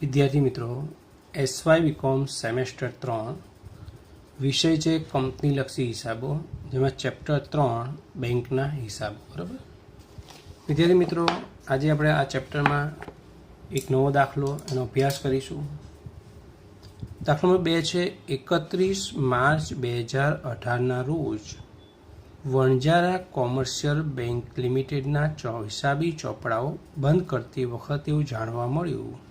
વિદ્યાર્થી મિત્રો, SY BCom semester 3 વિષય છે કંપનીલક્ષી હિસાબો, જેમાં ચેપ્ટર 3 બેંકના હિસાબો. બરાબર વિદ્યાર્થી મિત્રો, આજે આપણે આ ચેપ્ટરમાં એક નવો દાખલો એનો અભ્યાસ કરીશું. દાખલો નંબર 2 છે 31 માર્ચ 2018ના રોજ વણજારા કોમર્શિયલ બેંક લિમિટેડના હિસાબી ચોપડાઓ બંધ કરતી વખતે એવું જાણવા મળ્યું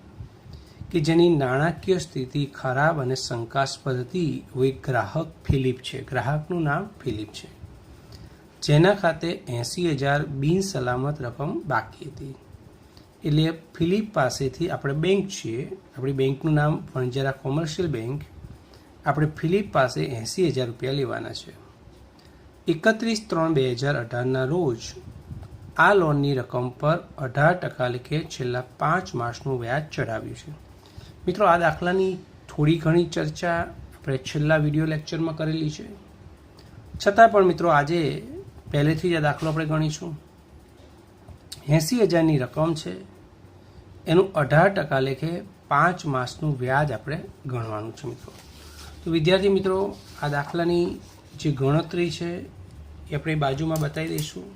કે જેની નાણાકીય સ્થિતિ ખરાબ અને શંકાસ્પદ હતી. એક ગ્રાહક ફિલિપ છે, ગ્રાહકનું નામ ફિલિપ છે, જેના ખાતે 80,000 બિનસલામત રકમ બાકી હતી. એટલે ફિલિપ પાસેથી આપણે બેંક છીએ, આપણી બેંકનું નામ વણજારા કોમર્શિયલ બેંક, આપણે ફિલિપ પાસે 80,000 રૂપિયા લેવાના છે. 31/3/2018ના રોજ આ લોનની રકમ પર 18% લેખે છેલ્લા 5 માસનું વ્યાજ ચઢાવ્યું છે. મિત્રો, આ દાખલાની થોડી ઘણી ચર્ચા આપણે છેલ્લા વિડીયો લેક્ચરમાં કરેલી છે, છતાં પણ મિત્રો આજે પહેલેથી જ આ દાખલો આપણે ગણીશું. 80,000ની રકમ છે, એનું 18% લેખે 5 માસનું વ્યાજ આપણે ગણવાનું છે. મિત્રો, તો વિદ્યાર્થી મિત્રો, આ દાખલાની જે ગણતરી છે એ આપણે બાજુમાં બતાવી દઈશું.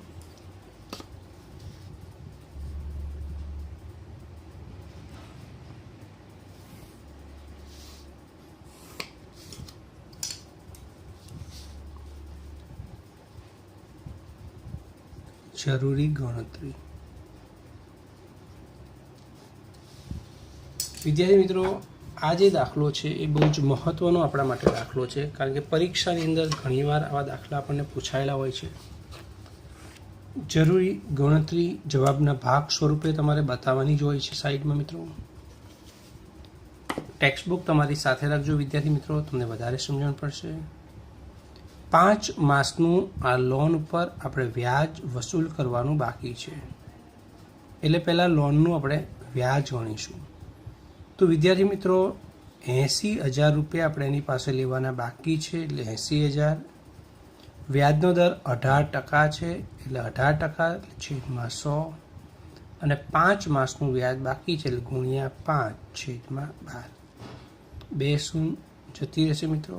જરૂરી ગણતરી. વિદ્યાર્થી મિત્રો, આ જે દાખલો છે એ બહુ જ મહત્વનો આપણા માટે દાખલો છે, કારણ કે પરીક્ષાની અંદર ઘણીવાર આવા દાખલા આપણને પૂછાયેલા હોય છે. જરૂરી ગણતરી જવાબના ભાગ સ્વરૂપે તમારે બતાવવાની જ હોય છે સાઈડમાં. મિત્રો, ટેક્સ્ટબુક તમારી સાથે રાખજો વિદ્યાર્થી મિત્રો, તમને વધારે સમજણ પડશે. 5 માસનું આ લોન ઉપર આપણે વ્યાજ વસૂલ કરવાનું બાકી છે, એટલે પહેલાં લોનનું આપણે વ્યાજ ગણીશું. તો વિદ્યાર્થી મિત્રો, 80,000 રૂપિયા આપણે એની પાસે લેવાના બાકી છે, એટલે 80,000. વ્યાજનો દર 18% છે, એટલે 18% છેદમાં 100, અને 5 માસનું વ્યાજ બાકી છે, એટલે ગુણ્યા 5 છેદમાં 12. 2 શૂન્ય જતી રહેશે મિત્રો.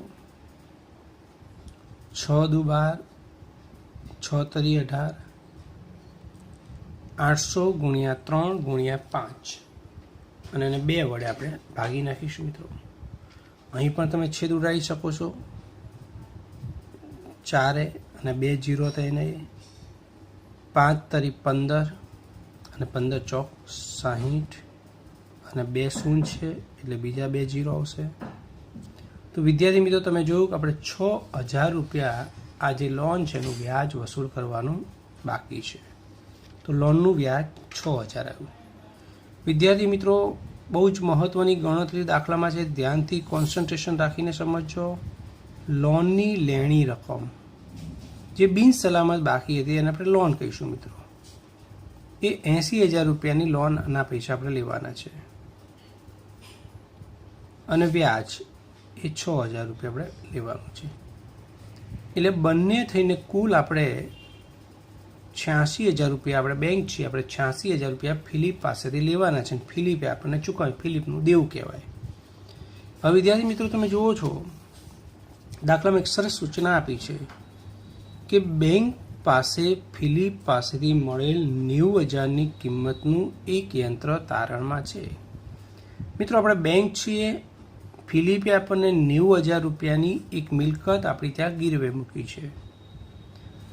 6 દુ 12, 6 તરી 18, 800 ગુણ્યા 3 ગુણ્યા 5, અને એને 2 વડે આપણે ભાગી નાખીશું. મિત્રો, અહીં પણ તમે છેદ ઉડાડી શકો છો, 4 અને 2 0 થઈને 5 તરી 15, અને 15 ચોક 60, અને 2 શૂન્ય છે એટલે બીજા 2 0 આવશે. તો વિદ્યાર્થી મિત્રો, તમે જોયું કે આપણે 6,000 રૂપિયા આ જે લોન છે એનું વ્યાજ વસૂલ કરવાનું બાકી છે. તો લોનનું વ્યાજ 6,000 આવ્યું. વિદ્યાર્થી મિત્રો, બહુ જ મહત્ત્વની ગણતરી દાખલામાં છે, ધ્યાનથી કોન્સન્ટ્રેશન રાખીને સમજો. લોનની લેણી રકમ જે બિનસલામત બાકી હતી એને આપણે લોન કહીશું. મિત્રો, એ 80,000 રૂપિયાની લોનના પૈસા આપણે લેવાના છે, અને વ્યાજ એ 6,000 રૂપિયા આપણે લેવાનું છે. એટલે બંને થઈને કુલ આપણે 86,000 રૂપિયા, આપણે બેંક છીએ, આપણે 86,000 રૂપિયા ફિલિપ પાસેથી લેવાના છે, ફિલિપે આપણને ચૂકવ્યું. ફિલિપનું દેવું કહેવાય. હવે વિદ્યાર્થી મિત્રો, તમે જુઓ છો દાખલામાં એક સરસ સૂચના આપી છે કે બેંક પાસે ફિલિપ પાસેથી મળેલ 90,000ની કિંમતનું એક યંત્ર તારણમાં છે. મિત્રો, આપણે બેંક છીએ, ફિલિપે આપણને 90,000 રૂપિયાની એક મિલકત આપણી ત્યાં ગીરવે મૂકી છે.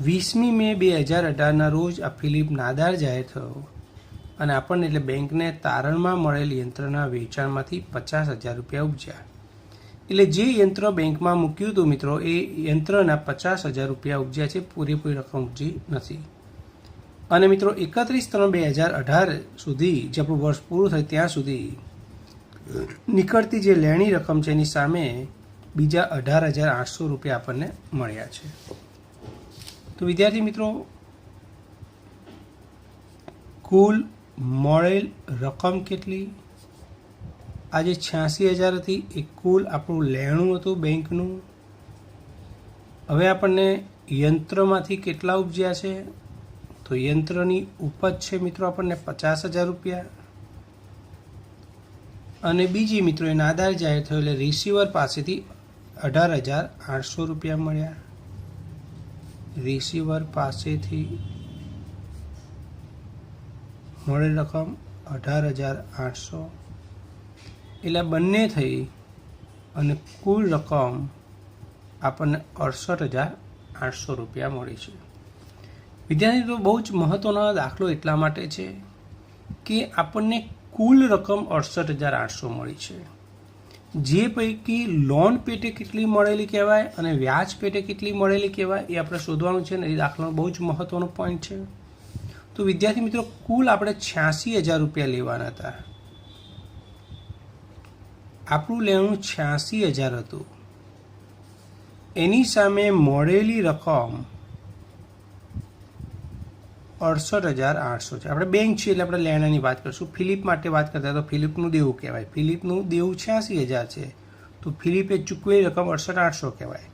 20મી મે 2018ના રોજ આ ફિલિપ નાદાર જાહેર થયો, અને આપણને એટલે બેંકને તારણમાં મળેલ યંત્રના વેચાણમાંથી 50,000 રૂપિયા ઉપજ્યા. એટલે જે યંત્ર બેંકમાં મૂક્યું હતું મિત્રો, એ યંત્રના 50,000 રૂપિયા ઉપજ્યા છે, પૂરેપૂરી રકમ ઉપજી નથી. અને મિત્રો, 31/3/2018 સુધી, જે આપણું વર્ષ પૂરું થાય ત્યાં સુધી નીકળતી જે લેણી રકમ છે એની સામે બીજા 18,800 રૂપિયા આપણને મળ્યા છે. તો વિદ્યાર્થી મિત્રો, કુલ મળેલ રકમ કેટલી? આજે 86,000 હતી, એ કુલ આપણું લેણું હતું બેંકનું. હવે આપણને યંત્રમાંથી કેટલા ઉપજ્યા છે? તો યંત્રની ઉપજ છે મિત્રો આપણને 50,000 રૂપિયા. અને બીજી મિત્રો એ નાદાર જાહેર થયો એટલે રિસીવર પાસેથી 18,800 રૂપિયા મળ્યા. રિસીવર પાસેથી મળેલ રકમ 18,800 એટલે બંને થઈ અને કુલ રકમ આપણને 68,800 રૂપિયા મળી છે. વિદ્યાર્થી મિત્રો બહુ જ મહત્વનો દાખલો એટલા માટે છે કે આપણને કુલ રકમ 68,800 મળી છે. જે પૈકી લોન પેટે કેટલી મળેલી કહેવાય અને વ્યાજ પેટે કેટલી મળેલી કહેવાય એ આપણે શોધવાનું છે ને એ દાખલાનો બહુ જ મહત્વનો પોઈન્ટ છે. તો વિદ્યાર્થી મિત્રો કુલ આપણે 86,000 રૂપિયા લેવાના હતા. આપણું લેવાનું 86,000 હતું. એની સામે મળેલી રકમ 68,800 છે. આપણે બેંક છે એટલે આપણે લેણાની વાત કરીશું. ફિલિપ માટે વાત કરતા તો ફિલિપનું દેવું કહેવાય. ફિલિપનું દેવું 86,000 છે તો ફિલિપે ચૂકવેલી રકમ 68,800 કહેવાય.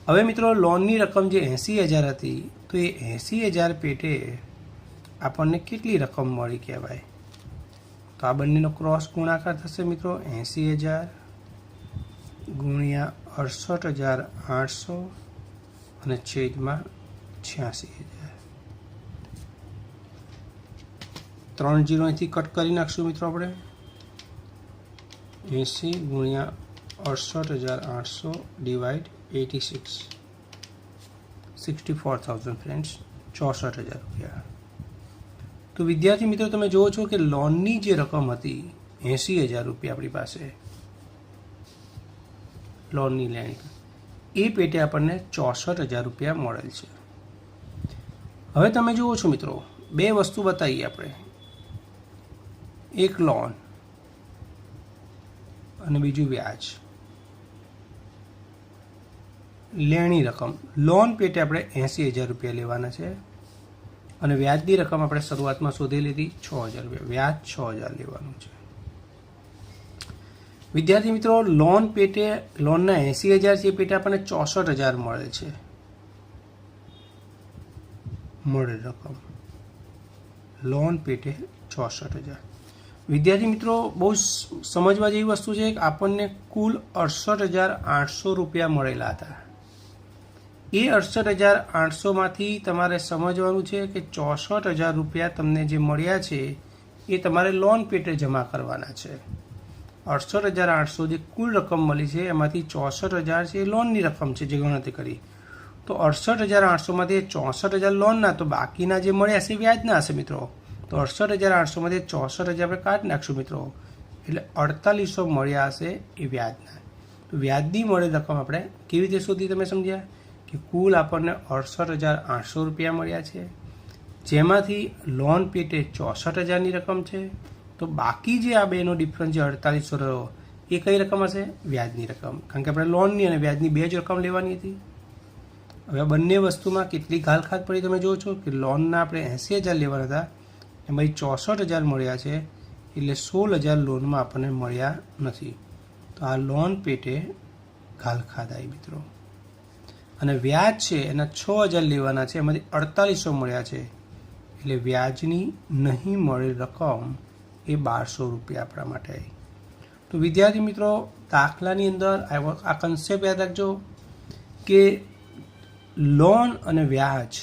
હવે મિત્રો લોનની રકમ જે 80,000 હતી તો એ 80,000 પેટે આપણને કેટલી રકમ મળી કહેવાય? તો આ બંનેનો ક્રોસ ગુણાકાર થશે મિત્રો. 80,000 ગુણ્યા 68,800 અને છેદમાં 86,000. 3 0 અહીંથી કટ કરી નાખશું મિત્રો આપણે. 80 ગુણ્યા 68,800 ડિવાઇડ 86 64,000 ફ્રેન્ડ્સ 64,000 રૂપિયા. તો વિદ્યાર્થી મિત્રો તમે જુઓ છો કે લોનની જે રકમ હતી 80,000 રૂપિયા આપણી પાસે લોનની લેણી એ પેટે આપણને 64,000 રૂપિયા મળેલ છે. હવે તમે જુઓ છો મિત્રો બે વસ્તુ બતાવીએ આપણે. એક લોન અને બીજું વ્યાજ. લેણી રકમ લોન પેટે આપણે 80,000 રૂપિયા લેવાના છે અને વ્યાજની રકમ આપણે શરૂઆતમાં શોધેલી હતી 6,000 રૂપિયા. વ્યાજ 6,000 લેવાનું છે. વિદ્યાર્થી મિત્રો લોન પેટે લોનના 80,000 છે પેટે આપણને 64,000 મળે છે. મળે રકમ લોન પેટે 64,000. વિદ્યાર્થી મિત્રો બહુ સમજવા જેવી વસ્તુ છે કે આપણને કુલ 68,800 રૂપિયા મળેલા હતા. એ 68,800માંથી તમારે સમજવાનું છે કે 64,000 રૂપિયા તમને જે મળ્યા છે એ તમારે લોન પેટે જમા કરવાના છે. 68,800 જે કુલ રકમ મળી છે એમાંથી 64,000 છે એ લોનની રકમ છે જે ગણતરી કરી. તો 68,800માંથી 64,000 લોનના તો બાકીના જે મળ્યા છે વ્યાજના હશે મિત્રો. તો 68,800માંથી 64,000 આપણે કાઢી નાખશું મિત્રો. એટલે 4800 મળ્યા હશે એ વ્યાજના. તો વ્યાજની મળેલ રકમ આપણે કેવી રીતે શોધી તમે સમજ્યા કે કુલ આપણને 68,800 રૂપિયા મળ્યા છે જેમાંથી લોન પેટે 64,000ની રકમ છે. તો બાકી જે આ બેનો ડિફરન્સ છે 4800 રહ્યો એ કઈ રકમ હશે? વ્યાજની રકમ. કારણ કે આપણે લોનની અને વ્યાજની બે જ રકમ લેવાની હતી. હવે બંને વસ્તુમાં કેટલી ઘાલખાત પડી તમે જુઓ છો કે લોનના આપણે 80,000 લેવાના હતા એમાંથી 64,000 મળ્યા છે એટલે 16,000 લોનમાં આપણને મળ્યા નથી. તો આ લોન પેટે ઘાલખાત આવી મિત્રો. અને વ્યાજ છે એના 6,000 લેવાના છે એમાંથી 4800 મળ્યા છે એટલે વ્યાજની નહીં મળેલ રકમ એ 1200 રૂપિયા આપણા માટે આવી. તો વિદ્યાર્થી મિત્રો દાખલાની અંદર આ કન્સેપ્ટ યાદ રાખજો કે લોન અને વ્યાજ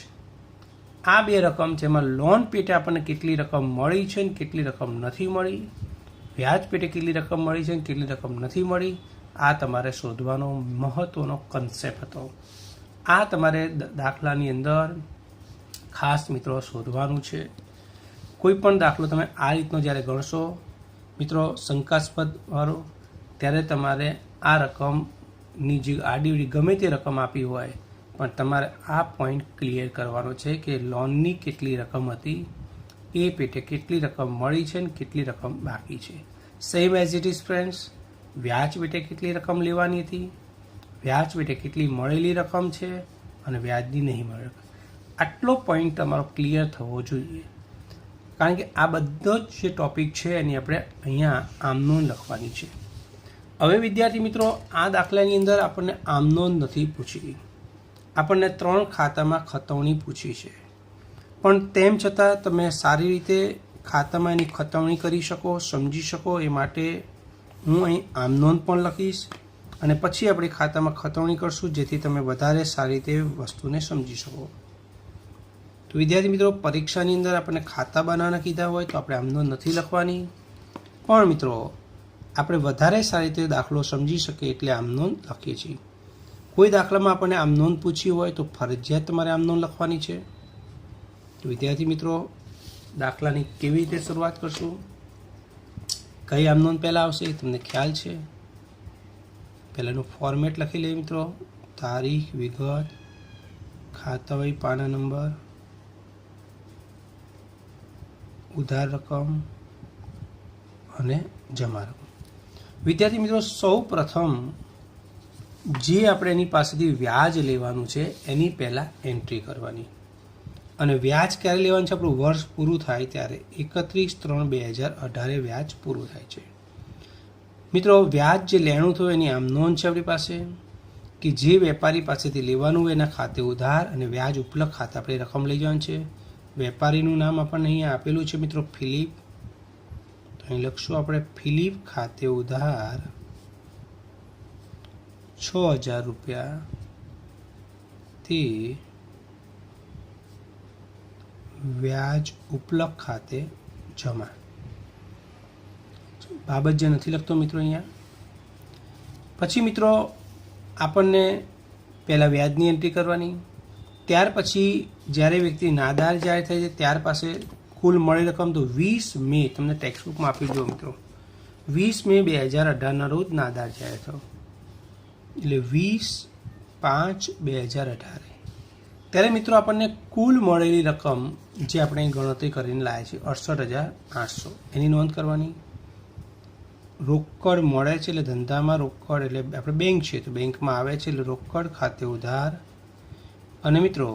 આ બે રકમ છે. એમાં લોન પેટે આપણને કેટલી રકમ મળી છે ને કેટલી રકમ નથી મળી, વ્યાજ પેટે કેટલી રકમ મળી છે ને કેટલી રકમ નથી મળી, આ તમારે શોધવાનો મહત્વનો કન્સેપ્ટ હતો. આ તમારે દાખલાની અંદર ખાસ મિત્રો શોધવાનું છે. કોઈ પણ દાખલો તમે આ રીતનો જ્યારે ગણશો મિત્રો શંકાસ્પદ વાળો ત્યારે તમારે આ રકમની જે આડીવડી ગમે તે રકમ આપી હોય પણ તમારે આ પોઈન્ટ ક્લિયર કરવાનો છે કે લોનની કેટલી રકમ હતી, એ પેટે કેટલી રકમ મળી છે ને કેટલી રકમ બાકી છે. Same as it is friends, વ્યાજ પેટે કેટલી રકમ લેવાની હતી, વ્યાજ પેટે કેટલી મળેલી રકમ છે અને વ્યાજની નહીં મળેલી રકમ. આટલો પોઈન્ટ તમારો ક્લિયર થવો જોઈએ. કારણ કે આ બધો જ જે ટોપિક છે એની આપણે અહીંયા આમનોંધ લખવાની છે. હવે વિદ્યાર્થી મિત્રો આ દાખલાની અંદર આપણને આમનોંધ નથી પૂછી, આપણને 3 ખાતામાં ખતવણી પૂછી છે. પણ તેમ છતાં તમે સારી રીતે ખાતામાં એની ખતવણી કરી શકો, સમજી શકો એ માટે હું અહીં આમ નોંધ પણ લખીશ અને પછી આપણે ખાતામાં ખતવણી કરશું, જેથી તમે વધારે સારી રીતે વસ્તુને સમજી શકો. તો વિદ્યાર્થી મિત્રો, પરીક્ષાની અંદર આપણને ખાતા બનાવવાના કીધા હોય તો આપણે આમ નોંધ નથી લખવાની, પણ મિત્રો આપણે વધારે સારી રીતે દાખલો સમજી શકીએ એટલે આમ નોંધ લખીએ છીએ. કોઈ દાખલામાં આપણને આમ નોંધ પૂછી હોય તો ફરજિયાત તમારે આમ નોંધ લખવાની છે. તો વિદ્યાર્થી મિત્રો, દાખલાની કેવી રીતે શરૂઆત કરશું, કઈ આમ નોંધ પહેલાં આવશે એ તમને ખ્યાલ છે. પહેલાંનું ફોર્મેટ લખી લઈએ મિત્રો. તારીખ, વિગત, ખાતાવહી પાના નંબર, ઉધાર રકમ અને જમા રકમ. વિદ્યાર્થી મિત્રો, સૌ પ્રથમ જે આપણે એની પાસેથી વ્યાજ લેવાનું છે એની પહેલાં એન્ટ્રી કરવાની. અને વ્યાજ ક્યારે લેવાનું છે? આપણું વર્ષ પૂરું થાય ત્યારે 31/3/2018 વ્યાજ પૂરું થાય છે. મિત્રો, વ્યાજ જે લેણું થયું એની આમ નોંધ છે આપણી પાસે કે જે વેપારી પાસેથી લેવાનું હોય એના ખાતે ઉધાર અને વ્યાજ ઉપલબ્ધ ખાતે આપણે રકમ લઈ જવાનું છે. વેપારીનું નામ આપણને અહીંયા આપેલું છે મિત્રો, ફિલિપ. તો અહીં લખશું આપણે ફિલિપ ખાતે ઉધાર 6000 રૂપિયા તે વ્યાજ ઉપલબ્ધ ખાતે જમા. બાબત જે નથી લખતો મિત્રો અહીંયા. પછી મિત્રો આપણને પહેલાં વ્યાજની એન્ટ્રી કરવાની. ત્યાર પછી જ્યારે વ્યક્તિ નાદાર જાહેર થાય છે ત્યાર પાસે કુલ મળેલી રકમ તો 20 મે, તમને ટેક્સ્ટબુકમાં આપી દો મિત્રો, 20 મે 2018 રોજ નાદાર જાહેર થયો એટલે 20/5/2018. ત્યારે મિત્રો આપણને કુલ મળેલી રકમ જે આપણે ગણતરી કરીને લાવ્યા છીએ 68,800 એની નોંધ કરવાની. રોકડ મળે છે એટલે ધંધામાં રોકડ, એટલે આપણે બેંક છે તો બેંકમાં આવે છે એટલે રોકડ ખાતે ઉધાર. અને મિત્રો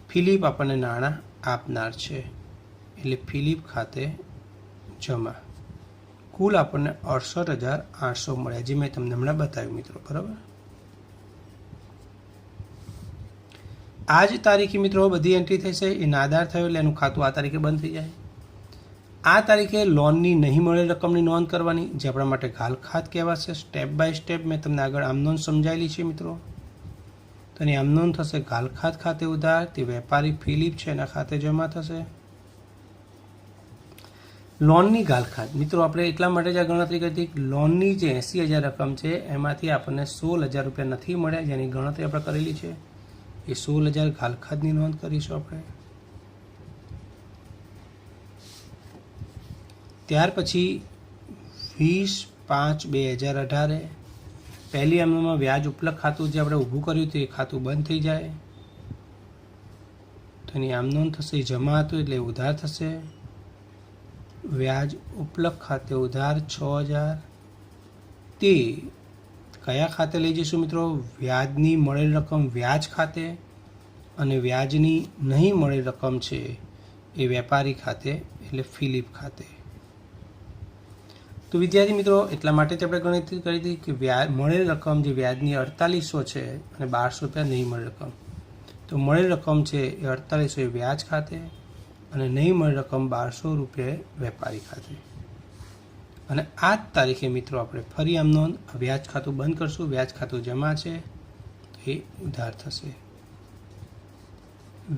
ફિલિપ આપણને નાણાં આપનાર છે એટલે ફિલિપ ખાતે જમા. કુલ આપણને 68,800 મળ્યા, જે મેં તમને હમણાં બતાવ્યું મિત્રો, બરાબર. આ જ તારીખે મિત્રો બધી એન્ટ્રી થશે. એ નાદાર થયો એટલે એનું ખાતું આ તારીખે બંધ થઈ જાય. આ તારીખે લોનની નહીં મળેલી રકમની નોંધ કરવાની, જે આપણા માટે ઘાલખાત કહેવાશે. સ્ટેપ બાય સ્ટેપ મેં તમને આગળ આમ નોંધ સમજાવેલી છે મિત્રો. તો એની આમ નોંધ થશે ઘાલખાત ખાતે ઉધાર, તે વેપારી ફિલિપ છે એના ખાતે જમા થશે. લોનની ઘાલખાત મિત્રો આપણે એટલા માટે જ આ ગણતરી કરી હતી, લોનની જે 80,000 રકમ છે એમાંથી આપણને 16,000 રૂપિયા નથી મળ્યા, જેની ગણતરી આપણે કરેલી છે. એ 16,000 ઘાલખાતની નોંધ કરીશું આપણે. ત્યાર પછી 20/5/2018 પહેલી આમનામાં વ્યાજ ઉપલબ્ધ ખાતું જે આપણે ઊભું કર્યું હતું એ ખાતું બંધ થઈ જાય તો એની આમ નોંધ થશે. જમા હતું એટલે ઉધાર થશે. વ્યાજ ઉપલબ્ધ ખાતે ઉધાર 6,000 તે કયા ખાતે લઈ જઈશું મિત્રો? વ્યાજની મળેલ રકમ વ્યાજ ખાતે અને વ્યાજની નહીં મળેલ રકમ છે એ વેપારી ખાતે એટલે ફિલિપ ખાતે. તો વિદ્યાર્થી મિત્રો એટલા માટે જ આપણે ગણતરી કરી હતી કે મળેલ રકમ જે વ્યાજની 4800 છે અને 1200 રૂપિયા નહીં મળેલ રકમ. તો મળેલ રકમ છે એ 4800 એ વ્યાજ ખાતે અને નહીં મળેલ રકમ 1200 રૂપિયા વેપારી ખાતે. અને આ જ તારીખે મિત્રો આપણે ફરી આમ નોંધ વ્યાજ ખાતું બંધ કરશું. વ્યાજ ખાતું જમા છે તો એ ઉધાર થશે.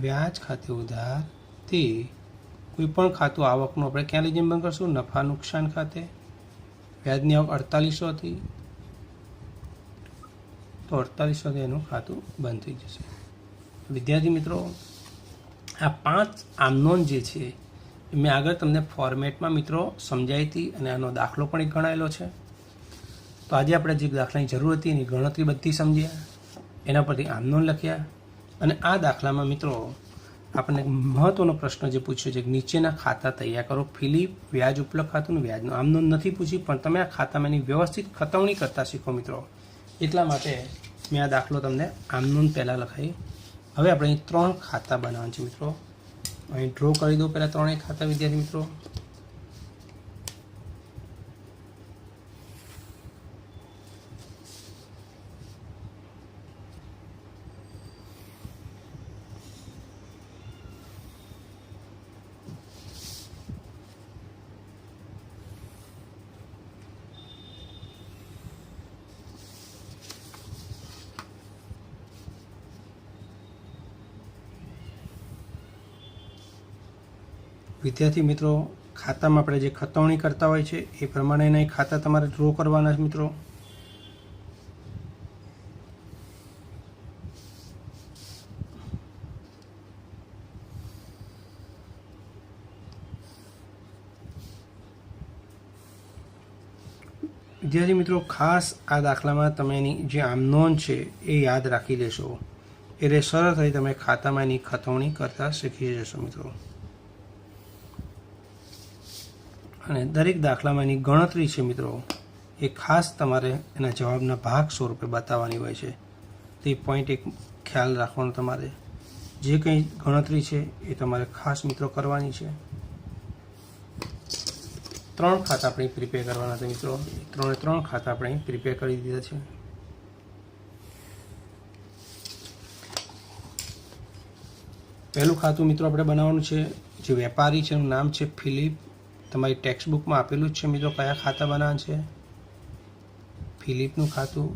વ્યાજ ખાતે ઉધાર તે કોઈ પણ ખાતું આવકનું આપણે ક્યાં લઈ જઈને બંધ કરશું? નફા નુકસાન ખાતે. વ્યાજની આવક 4800 હતી તો 4800 એનું ખાતું બંધ થઈ જશે. વિદ્યાર્થી મિત્રો આ 5 આમ નોંધ જે છે મેં આગળ તમને ફોર્મેટમાં મિત્રો સમજાવી હતી અને આનો દાખલો પણ એક ગણાયેલો છે. તો આજે આપણે જે દાખલાની જરૂર હતી એની ગણતરી બધી સમજ્યા, એના પરથી આમ નોંધ લખ્યા. અને આ દાખલામાં મિત્રો આપણને મહત્વનો પ્રશ્ન જે પૂછ્યો છે કે નીચેના ખાતા તૈયાર કરો. ફિલિપ વ્યાજ ઉપલબ્ધ ખાતું વ્યાજનું આમ નોંધ નથી પૂછી, પણ તમે આ ખાતામાં એની વ્યવસ્થિત ખતવણી કરતા શીખો મિત્રો. એટલા માટે મેં આ દાખલો તમને આમ નોંધ પહેલાં લખાઈ. હવે આપણે અહીં 3 ખાતા બનાવવાના છે મિત્રો. અહીં ડ્રો કરી દો પહેલાં 3 ખાતા વિદ્યાર્થી મિત્રો. વિદ્યાર્થી મિત્રો, ખાતામાં આપણે જે ખતવણી કરતા હોય છે એ પ્રમાણેના ખાતા તમારે ડ્રો કરવાના છે મિત્રો. વિદ્યાર્થી મિત્રો, ખાસ આ દાખલામાં તમે એની જે આમનોંધ છે એ યાદ રાખી લેશો એટલે સરળતાથી તમે ખાતામાં એની ખતવણી કરતા શીખી જશો મિત્રો. અને દરેક દાખલામાં એની ગણતરી છે મિત્રો એ ખાસ તમારે એના જવાબના ભાગ સ્વરૂપે બતાવવાની હોય છે. તો એ પોઈન્ટ એક ખ્યાલ રાખવાનો, તમારે જે કંઈ ગણતરી છે એ તમારે ખાસ મિત્રો કરવાની છે. 3 ખાતા આપણે પ્રિપેર કરવાના છે મિત્રો. 3 ખાતા આપણે પ્રિપેર કરી દીધા છે. પહેલું ખાતું મિત્રો આપણે બનાવવાનું છે, જે વેપારી છે એનું નામ છે ફિલિપ. તમારી ટેક્સ્ટ બુકમાં આપેલું જ છે મિત્રો કયા ખાતા બનાવવાનું છે. ફિલિપનું ખાતું.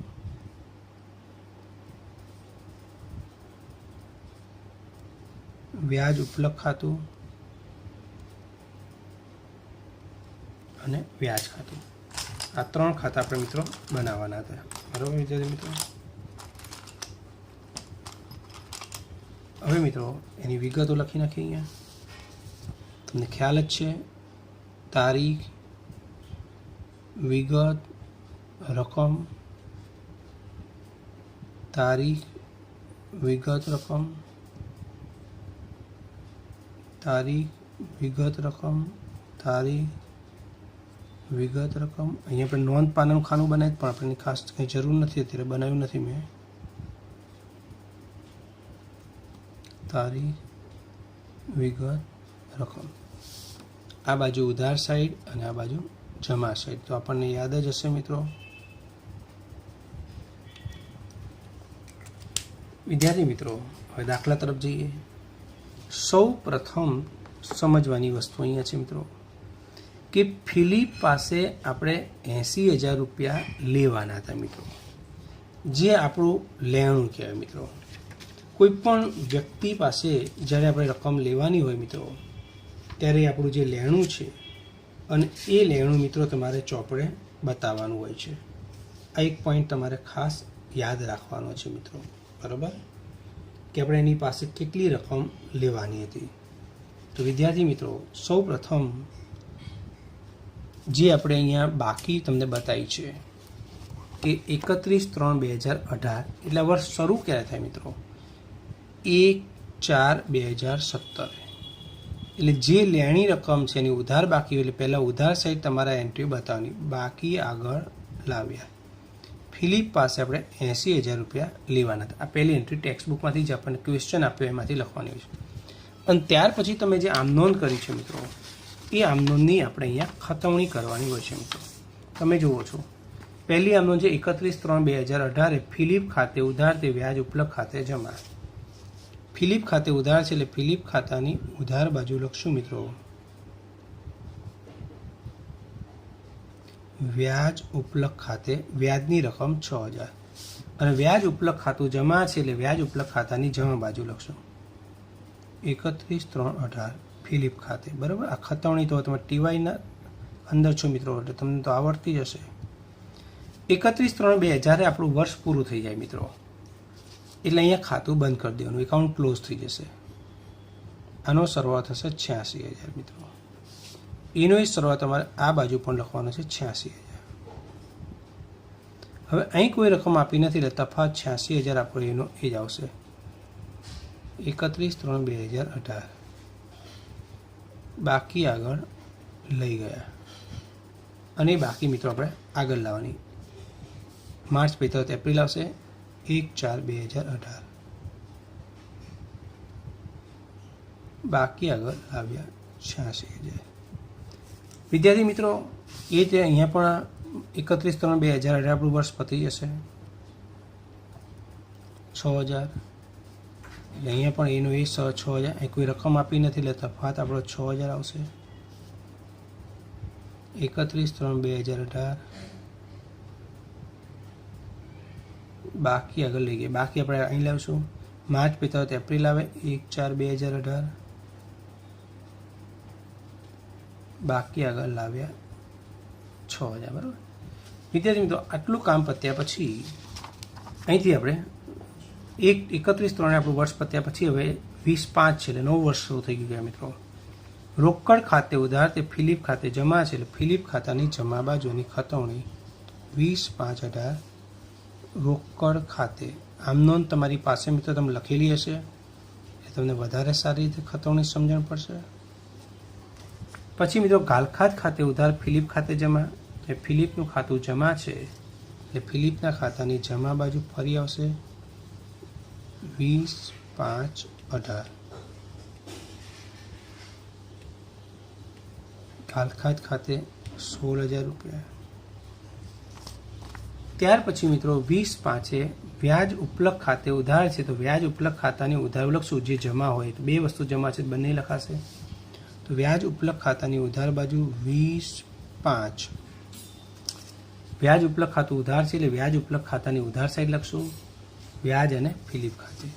વ્યાજ ઉપલક ખાતું અને વ્યાજ ખાતું. આ 3 ખાતા આપણે મિત્રો બનાવવાના હતા. બરાબર વિદ્યાર્થી મિત્રો. હવે મિત્રો એની વિગતો લખી નાખીએ. અહીંયા તમને ખ્યાલ જ છે, તારીખ, વિગત, રકમ, તારીખ, વિગત, રકમ, તારીખ, વિગત, રકમ, તારીખ, વિગત, રકમ. અહીંયા આપણે નોંધ પાનાનું ખાનું બનાવ્યું, પણ આપણે ખાસ કંઈ જરૂર નથી, અત્યારે બનાવ્યું નથી મેં. તારીખ, વિગત, રકમ. આ બાજુ ઉધાર સાઈડ અને આ બાજુ જમા સાઈડ. તો આપણને યાદ જ હશે મિત્રો. વિદ્યાર્થી મિત્રો, હવે દાખલા તરફ જઈએ. સૌ પ્રથમ સમજવાની વસ્તુ અહીંયા છે મિત્રો કે ફિલિપ પાસે આપણે 80,000 રૂપિયા લેવાના હતા મિત્રો, જે આપણું લેણું કહેવાય મિત્રો. કોઈ પણ વ્યક્તિ પાસે જ્યારે આપણે રકમ લેવાની હોય મિત્રો, ત્યારે આપણું જે લેણું છે અને એ લેણું મિત્રો તમારે ચોપડે બતાવવાનું હોય છે. આ એક પોઈન્ટ તમારે ખાસ યાદ રાખવાનો છે મિત્રો. બરાબર, કે આપણે એની પાસે કેટલી રકમ લેવાની હતી. તો વિદ્યાર્થી મિત્રો, સૌ પ્રથમ જે આપણે અહીંયા બાકી તમને બતાવી છે કે 31/3/2018, એટલે વર્ષ શરૂ ક્યારે થાય મિત્રો? 1/4/2017. એટલે જે લેણી રકમ છે એની ઉધાર બાકી હોય, એટલે પહેલાં ઉધાર સાઈડ તમારા એન્ટ્રી બતાવવાની. બાકી આગળ લાવ્યા. ફિલિપ પાસે આપણે 80,000 રૂપિયા લેવાના હતા. આ પહેલી એન્ટ્રી ટેક્સ્ટ બુકમાંથી જ આપણને ક્વેશ્ચન આપ્યો એમાંથી લખવાની હોય છે. અને ત્યાર પછી તમે જે આમનોંધ કરી છે મિત્રો, એ આમનોંધની આપણે અહીંયા ખતવણી કરવાની હોય છે મિત્રો. તમે જુઓ છો, પહેલી આમનોંધ છે 31/3/2018, ફિલિપ ખાતે ઉધાર તે વ્યાજ ઉપલક ખાતે જમા. ફિલિપ ખાતે ઉધાર છે એટલે ફિલિપ ખાતાની ઉધાર બાજુ લખશું મિત્રો વ્યાજ ઉપલક ખાતે વ્યાજની રકમ 6,000, અને વ્યાજ ઉપલક ખાતું જમા છે એટલે વ્યાજ ઉપલક ખાતાની જમા બાજુ લખશું 31/3/18 ફિલિપ ખાતે. બરાબર, આ ખતવણી તો તમે ટીવાયના અંદર છો મિત્રો, એટલે તમને તો આવડતી જ હશે. 31/3/2018 આપણું વર્ષ પૂરું થઈ જાય મિત્રો, એટલે અહીંયા ખાતું બંધ કરી દેવાનું, એકાઉન્ટ ક્લોઝ થઈ જશે. આનો સરવાળો થશે 86,000 મિત્રો. એનો એ સરવાળો તમારે આ બાજુ પણ લખવાનો છે 86,000. હવે અહીં કોઈ રકમ આપી નથી એટલે તફાવત 86,000 આપણો એનો એ જ આવશે 31/3/2018. બાકી આગળ લઈ ગયા, અને બાકી મિત્રો આપણે આગળ લાવવાની. માર્ચ પછી એપ્રિલ આવશે 1/4/2018. બાકી આગળ લાવ્યા 86,000. વિદ્યાર્થી મિત્રો, એ જ અહીંયા પણ 31/3/2018 આપણું વર્ષ પતી જશે 6,000. એટલે અહીંયા પણ એનો એ 6,000, અહીં કોઈ રકમ આપી નથી એટલે તફાવત આપણો 6,000 આવશે 31/3/2018. બાકી આગળ લઈ ગયા. બાકી આપણે અહીં લાવશું. માર્ચ પછી એપ્રિલ આવે 1/4/2018. બાકી આગળ લાવ્યા 6000. બરાબર વિદ્યાર્થી મિત્રો, આટલું કામ પત્યા પછી અહીંથી આપણે 31/3 આપણું વર્ષ પત્યા પછી હવે 20/5 છે એટલે નવું વર્ષ શરૂ થઈ ગયું મિત્રો. રોકડ ખાતે ઉધાર તે ફિલિપ ખાતે જમા છે એટલે ફિલિપ ખાતાની જમા બાજુની ખતવણી 20/5/18 રોકડ ખાતે. આમ નોંધ તમારી પાસે મિત્રો તમે લખેલી હશે એ તમને વધારે સારી રીતે ખતવણી સમજણ પડશે. પછી મિત્રો ગાલખાત ખાતે ઉધાર ફિલિપ ખાતે જમા. એ ફિલિપનું ખાતું જમા છે એટલે ફિલિપના ખાતાની જમા બાજુ ફરી આવશે 20/5/18. ગાલખાત ખાતે 16,000 રૂપિયા. ત્યાર પછી મિત્રો 20/5 વ્યાજ ઉપલક ખાતે ઉધાર છે તો વ્યાજ ઉપલક ખાતાની ઉધાર લખશું જે જમા હોય તો બે વસ્તુ જમા છે બંને લખાશે. તો વ્યાજ ઉપલક ખાતાની ઉધાર બાજુ 20/5. વ્યાજ ઉપલક ખાતું ઉધાર છે એટલે વ્યાજ ઉપલક ખાતાની ઉધાર સાઈડ લખશું વ્યાજ અને ફિલિપ ખાતે.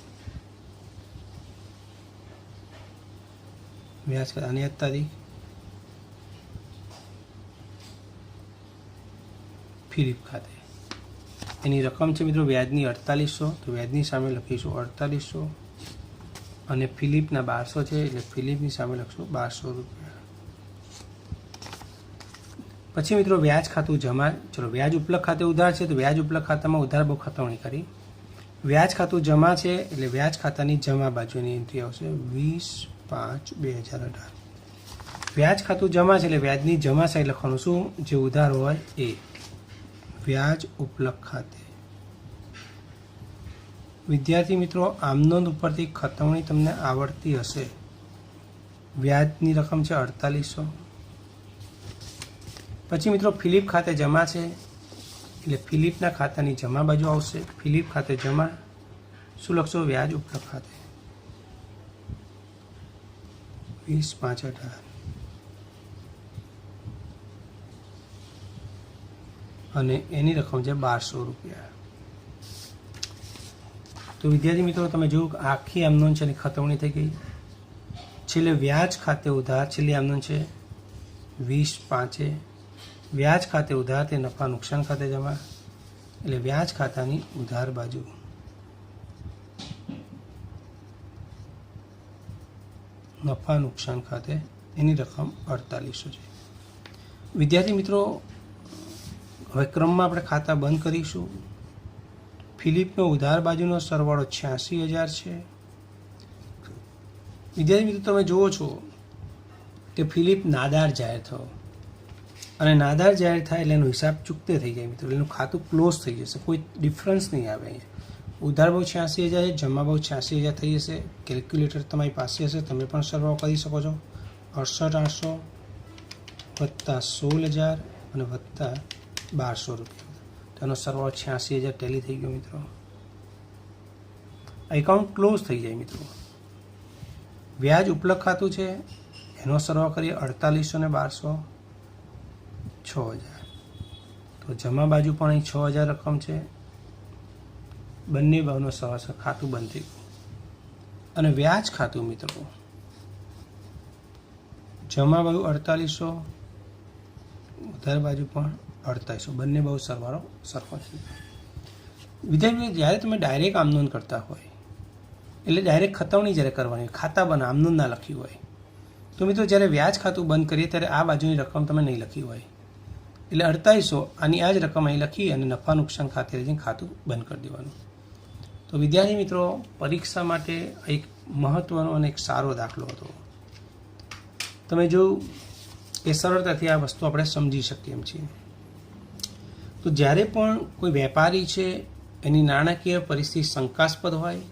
વ્યાજ ખાતાની તારીખ ફિલિપ ખાતે. એની રકમ છે મિત્રો વ્યાજની 4800 તો વ્યાજની સામે લખીશું 4800 અને ફિલિપના 1200 છે એટલે ફિલિપની સામે લખશું 1200 રૂપિયા. પછી મિત્રો વ્યાજ ખાતું જમા. ચલો વ્યાજ ઉપલક ખાતે ઉધાર છે તો વ્યાજ ઉપલક ખાતામાં ઉધાર બહુ ખતવણી કરી. વ્યાજ ખાતું જમા છે એટલે વ્યાજ ખાતાની જમા બાજુની એન્ટ્રી આવશે 20/5/2018. વ્યાજ ખાતું જમા છે એટલે વ્યાજની જમા સાઈડ લખવાનું શું જે ઉધાર હોય એ વ્યાજ ઉપલક ખાતે. વિદ્યાર્થી મિત્રો આમ નોંધ ઉપરથી ખતવણી તમને આવડતી હશે. વ્યાજની રકમ છે 4800. પછી મિત્રો ફિલિપ ખાતે જમા છે એટલે ફિલિપના ખાતાની જમા બાજુ આવશે ફિલિપ ખાતે જમા. શું લખશો વ્યાજ ઉપલક ખાતે 20/5/18 અને એની રકમ છે 1200 રૂપિયા. તો વિદ્યાર્થી મિત્રો તમે જોયું આખી આમ નોંધ છે એની ખતવણી થઈ ગઈ. છેલ્લે વ્યાજ ખાતે ઉધાર છેલ્લી આમ નોંધ છે 20/5. વ્યાજ ખાતે ઉધાર તે નફા નુકસાન ખાતે જમા એટલે વ્યાજ ખાતાની ઉધાર બાજુ નફા નુકસાન ખાતે એની રકમ 4800 છે. વિદ્યાર્થી મિત્રો હવે ક્રમમાં આપણે ખાતા બંધ કરીશું. ફિલિપનો ઉધાર બાજુનો સરવાળો 86,000 છે. વિદ્યાર્થી મિત્રો તમે જુઓ છો કે ફિલિપ નાદાર જાહેર થયો અને નાદાર જાહેર થાય એટલે એનો હિસાબ ચૂકતે થઈ જાય મિત્રો. એનું ખાતું ક્લોઝ થઈ જશે, કોઈ ડિફરન્સ નહીં આવે. અહીંયા ઉધાર બહુ 86,000 છે, જમા બહુ 86,000 થઈ જશે. કેલ્ક્યુલેટર તમારી પાસે હશે તમે પણ સરવાળો કરી શકો છો. 68,800 વત્તા 16,000 અને વત્તા 1200 રૂપિયા. તેનો સરવાળો 86,000 ટેલી થઈ ગયો મિત્રો. એકાઉન્ટ ક્લોઝ થઈ જાય મિત્રો. વ્યાજ ઉપલક ખાતું છે એનો સરવાળો કરીએ 4800 ને 1200 6,000. તો જમા બાજુ પણ અહીં 6,000 રકમ છે. બંને બાજુનો સરવાળો ખાતું બંધ થઈ ગયું. અને વ્યાજ ખાતું મિત્રો જમા બાજુ 4800 ઉધાર બાજુ પણ 4800 બંને બાજુ સરવાળો સરખો છે. વિદ્યાર્થી જ્યારે તમે ડાયરેક્ટ આમનોંધ કરતા હોય એટલે ડાયરેક્ટ ખતવણી જ્યારે કરવાની ખાતા બના આમનોંધ ના લખી હોય તો મિત્રો જ્યારે વ્યાજ ખાતું બંધ કરીએ ત્યારે આ બાજુની રકમ તમે નહીં લખી હોય એટલે 4800 આની આ જ રકમ અહીં લખી અને નફા નુકસાન ખાતે જઈને ખાતું બંધ કરી દેવાનું. તો વિદ્યાર્થી મિત્રો પરીક્ષા માટે એક મહત્વનો અને એક સારો દાખલો હતો. તમે જો એ સરળતાથી આ વસ્તુ આપણે સમજી શકીએ એમ છીએ. તો જ્યારે પણ કોઈ વેપારી છે એની નાણાકીય પરિસ્થિતિ શંકાસ્પદ હોય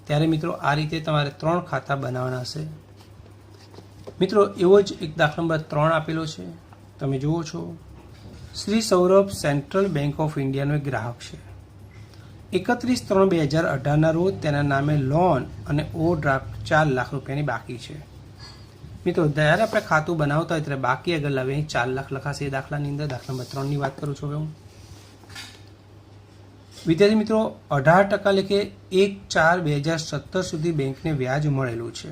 ત્યારે મિત્રો આ રીતે તમારે 3 ખાતા બનાવવાના હશે. મિત્રો એવો જ એક દાખલા નંબર 3 આપેલો છે. તમે જુઓ છો Shri Saurabh central bank of ઇન્ડિયાનો એક ગ્રાહક છે. 31/3/2018 રોજ તેના નામે લોન અને ઓવરડ્રાફ્ટ 4 લાખ રૂપિયાની બાકી છે. મિત્રો જ્યારે આપણે ખાતું બનાવતા હોય ત્યારે બાકી આગળ લાવે 4 લાખ લખાશે. એ દાખલાની અંદર દાખલા નંબર 3 ની વાત કરું છું. હવે હું વિદ્યાર્થી મિત્રો 18% લેખે 1/4/2017 સુધી બેંકને વ્યાજ મળેલું છે.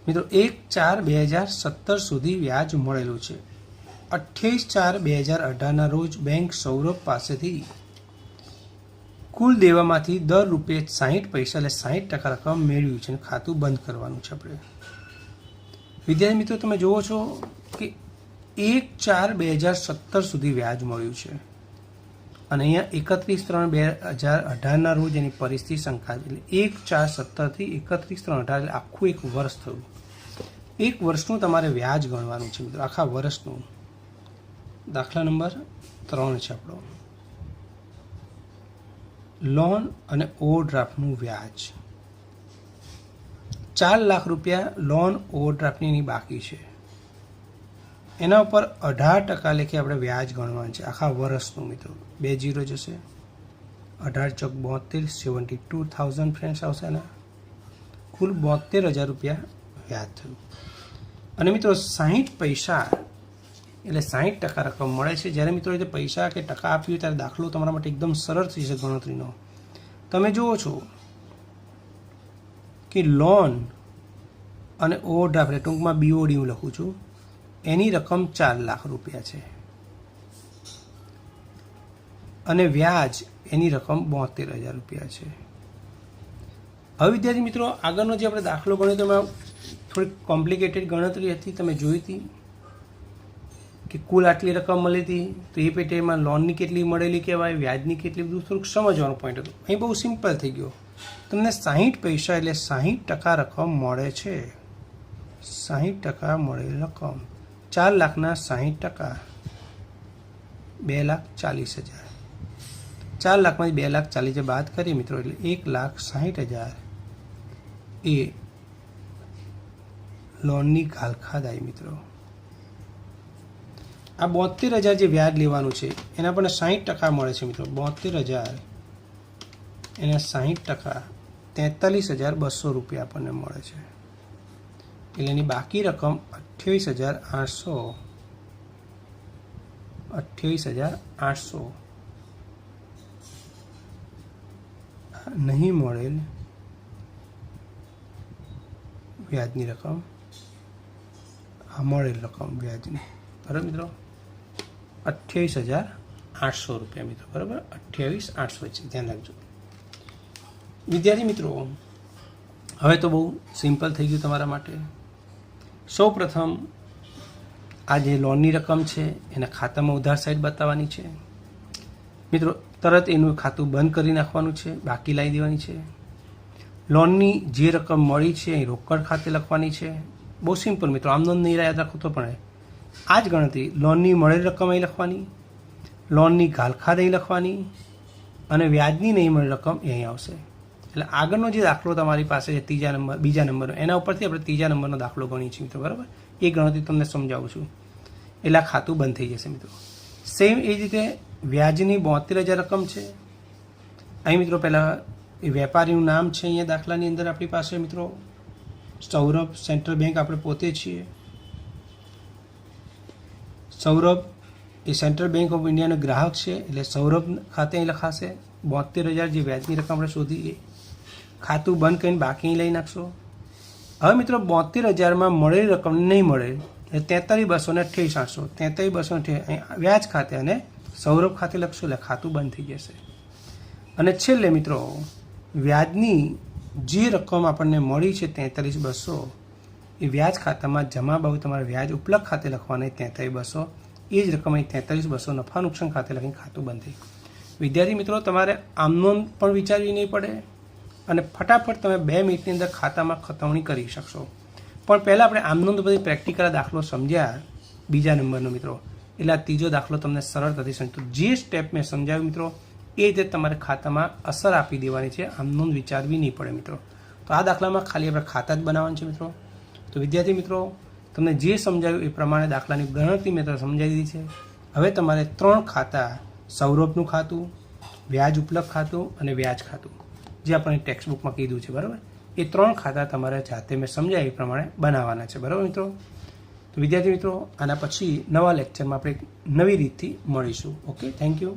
મિત્રો 1/4/2017 સુધી વ્યાજ મળેલું છે. 28/4/2018 રોજ બેંક સૌરભ પાસેથી કુલ દેવામાંથી દર રૂપિયે 60 પૈસા એટલે 60% રકમ મેળવ્યું છે અને ખાતું બંધ કરવાનું છે આપણે. વિદ્યાર્થી મિત્રો તમે જુઓ છો કે 1/4/2017 સુધી વ્યાજ મળ્યું છે અને અહીંયા 31/3/2018 રોજ એની પરિસ્થિતિ સંખાયેલી એટલે 1/4/17 થી 31/3/18 એટલે આખું એક વર્ષ થયું. એક વર્ષનું તમારે વ્યાજ ગણવાનું છે મિત્રો, આખા વર્ષનું. દાખલા નંબર 3 છે આપણો, લોન અને ઓવરડ્રાફ્ટનું વ્યાજ. 4 લાખ રૂપિયા લોન ઓવરડ્રાફ્ટની બાકી છે. એના ઉપર 18% લેખે આપણે વ્યાજ ગણવાનું છે આખા વર્ષનું મિત્રો. 2 0 જશે, 18 ચોક 72, 72,000 ફ્રેન્ડ્સ આવશે ને કુલ 72,000 રૂપિયા વ્યાજ થયું. અને મિત્રો 60 પૈસા એટલે 60% રકમ મળે છે. જ્યારે મિત્રો એ પૈસા કે ટકા આપ્યું ત્યારે દાખલો તમારા માટે એકદમ સરળ થઈ છે ગણતરીનો. તમે જુઓ છો કે લોન અને ઓવરડ્રાફ્ટ ટૂંકમાં BOD હું લખું છું, એની રકમ 4 લાખ રૂપિયા છે અને વ્યાજ એની રકમ 72,000 રૂપિયા છે. હવે વિદ્યાર્થી મિત્રો આગળનો જે આપણે દાખલો ગણ્યો તેમાં થોડીક કોમ્પ્લિકેટેડ ગણતરી હતી. તમે જોઈ હતી કે કુલ આટલી રકમ મળી હતી તો એ પેટેમાં લોનની કેટલી મળેલી કહેવાય, વ્યાજની કેટલી, બધું થોડુંક સમજવાનું પોઈન્ટ હતું. અહીં બહુ સિમ્પલ થઈ ગયો. તમને 60 પૈસા એટલે 60% રકમ મળે છે. 60% મળેલી રકમ 4 લાખના 60% 2,40,000. 4 લાખમાંથી 2,40,000 બાદ કરીએ મિત્રો એટલે 1,60,000 એ લોનની ઘાલખાદાઈ મિત્રો. આ 72,000 જે વ્યાજ લેવાનું છે એના પણ 60% મળે છે મિત્રો. 72,000 એના 60% 43,200 રૂપિયા આપણને મળે છે. એટલે એની બાકી રકમ 28,800 નહીં મળેલ વ્યાજની રકમ, આ મળેલ રકમ વ્યાજની, બરાબર મિત્રો 28,800 રૂપિયા મિત્રો, બરાબર 28,800 છે, ધ્યાન રાખજો વિદ્યાર્થી મિત્રો. હવે તો બહુ સિમ્પલ થઈ ગયું તમારા માટે. સૌ પ્રથમ આ જે લોનની રકમ છે એના ખાતામાં ઉધાર સાઈડ બતાવવાની છે મિત્રો. તરત એનું ખાતું બંધ કરી નાખવાનું છે, બાકી લાવી દેવાની છે. લોનની જે રકમ મળી છે એ રોકડ ખાતે લખવાની છે. બહુ સિમ્પલ મિત્રો, આમ નોંધ નહીં યાદ રાખો તો પણ આ જ ગણતરી. લોનની મળેલી રકમ અહીં લખવાની, લોનની ઘાલખાદ અહીં લખવાની અને વ્યાજની નહીં મળેલી રકમ એ અહીં આવશે. એટલે આગળનો જે દાખલો તમારી પાસે છે બીજા નંબરનો, એના ઉપરથી આપણે 3જા નંબરનો દાખલો ગણીએ છીએ મિત્રો, બરાબર. એ ગણતરી તમને સમજાવું છું એટલે આ ખાતું બંધ થઈ જશે મિત્રો. સેમ એ જ રીતે વ્યાજની 72,000 રકમ છે. અહીં મિત્રો પહેલાં એ વેપારીનું નામ છે અહીંયા દાખલાની અંદર આપણી પાસે મિત્રો, સૌરભ. સેન્ટ્રલ બેંક આપણે પોતે છીએ. સૌરભ એ સેન્ટ્રલ બેંક ઓફ ઇન્ડિયાનો ગ્રાહક છે એટલે સૌરભ ખાતે અહીં લખાશે. 72,000 જે વ્યાજની રકમ આપણે શોધી, ખાતું બંધ કરીને બાકી લઈ નાખશો. હવે મિત્રો 72,000માં મળેલી રકમ નહીં મળે એટલે 43,228,800, 43,228 વ્યાજ ખાતે અને સૌરભ ખાતે લખશો એટલે ખાતું બંધ થઈ જશે. અને છેલ્લે મિત્રો વ્યાજની જે રકમ આપણને મળી છે 43,200 એ વ્યાજ ખાતામાં જમા બાજુ તમારે વ્યાજ ઉપલબ્ધ ખાતે લખવાના 43,200, એ જ રકમ અહીં 43,200 નફા નુકસાન ખાતે લખીને ખાતું બંધ થઈ. વિદ્યાર્થી મિત્રો તમારે આમનો પણ વિચારવી નહીં પડે અને ફટાફટ તમે 2 મિનિટની અંદર ખાતામાં ખતવણી કરી શકશો. પણ પહેલાં આપણે આમનો બધી પ્રેક્ટિકલ દાખલો સમજ્યા બીજા નંબરનો મિત્રો, એટલે આ 3જો દાખલો તમને સરળતાથી સમજો. જે સ્ટેપ મેં સમજાવ્યું મિત્રો એ રીતે તમારે ખાતામાં અસર આપી દેવાની છે, આમનો વિચારવી નહીં પડે મિત્રો. તો આ દાખલામાં ખાલી આપણે ખાતા જ બનાવવાનું છે મિત્રો. તો વિદ્યાર્થી મિત્રો તમને જે સમજાવ્યું એ પ્રમાણે દાખલાની ગણતરી મેં તમને સમજાવી દીધી છે. હવે તમારે 3 ખાતા, સૌરભનું ખાતું, વ્યાજ ઉપલબ્ધ ખાતું અને વ્યાજ ખાતું, જે આપણે ટેક્સ્ટબુકમાં કીધું છે, બરાબર. એ 3 ખાતા તમારે જાતે મેં સમજાય એ પ્રમાણે બનાવવાના છે, બરાબર મિત્રો. તો વિદ્યાર્થી મિત્રો આના પછી નવા લેક્ચરમાં આપણે નવી રીતથી મળીશું. Okay, thank you.